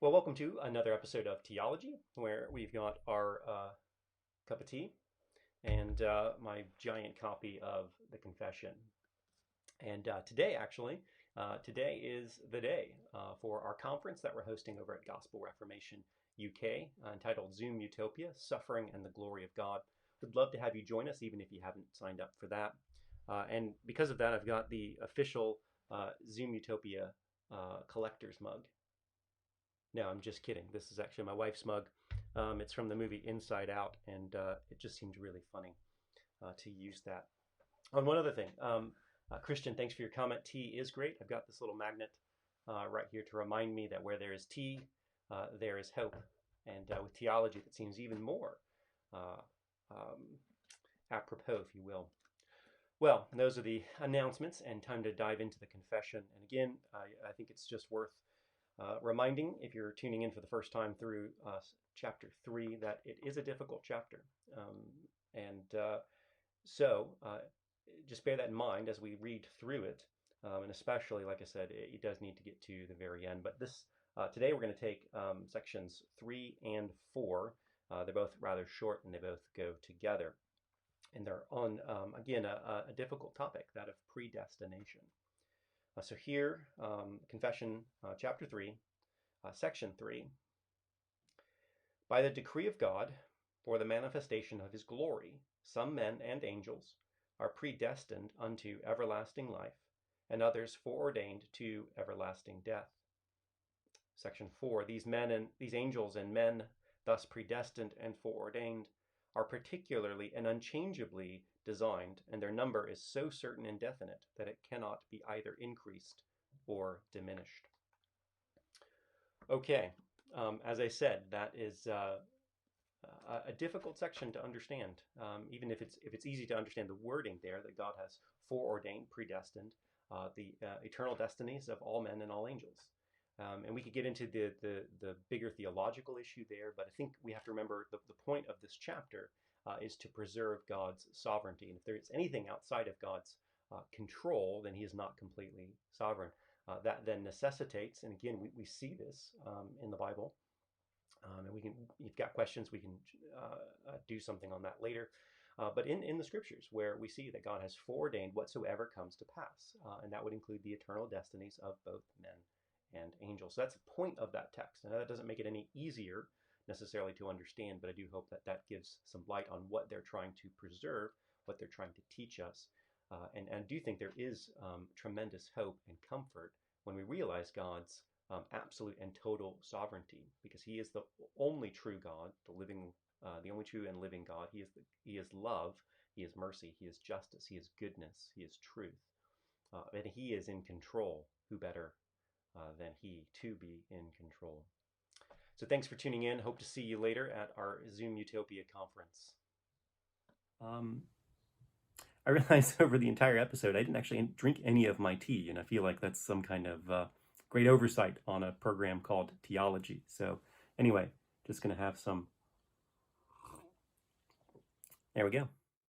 Well, welcome to another episode of Theology, where we've got our cup of tea and my giant copy of the Confession. And today is the day for our conference that we're hosting over at Gospel Reformation UK, entitled Zoom Utopia, Suffering and the Glory of God. Would love to have you join us, even if you haven't signed up for that. And because of that, I've got the official Zoom Utopia collector's mug. No, I'm just kidding. This is actually my wife's mug. It's from the movie Inside Out, and it just seemed really funny to use that. On one other thing, Christian, thanks for your comment. Tea is great. I've got this little magnet right here to remind me that where there is tea, there is hope. And with theology, that seems even more uh, apropos, if you will. Well, those are the announcements, and time to dive into the confession. And again, I think it's just worth reminding, if you're tuning in for the first time through chapter 3, that it is a difficult chapter. So just bear that in mind as we read through it. And especially, like I said, it does need to get to the very end. But today we're going to take sections 3 and 4. They're both rather short, and they both go together. And they're on, again, a difficult topic, that of predestination. So here, Confession, chapter 3, section 3. By the decree of God, for the manifestation of his glory, some men and angels are predestined unto everlasting life, and others foreordained to everlasting death. Section 4. These angels and men, thus predestined and foreordained, are particularly and unchangeably designed, and their number is so certain and definite that it cannot be either increased or diminished. Okay, as I said, that is a difficult section to understand, even if it's easy to understand the wording there, that God has foreordained, predestined, the eternal destinies of all men and all angels. And we could get into the bigger theological issue there, but I think we have to remember the point of this chapter is to preserve God's sovereignty. And if there's anything outside of God's control, then he is not completely sovereign. That then necessitates, and again, we see this in the Bible, and you've got questions, we can do something on that later. But in the scriptures, where we see that God has foreordained whatsoever comes to pass, and that would include the eternal destinies of both men and angels. So that's the point of that text. And that doesn't make it any easier necessarily to understand, but I do hope that that gives some light on what they're trying to preserve, what they're trying to teach us. And I do think there is tremendous hope and comfort when we realize God's absolute and total sovereignty, because he is the only true God, the only true and living God. He is love, he is mercy, he is justice, he is goodness, he is truth, and he is in control. Who better than he to be in control? So thanks for tuning in. Hope to see you later at our Zoom Utopia conference. I realized over the entire episode I didn't actually drink any of my tea, and I feel like that's some kind of great oversight on a program called Theology. So anyway, just going to have some. There we go.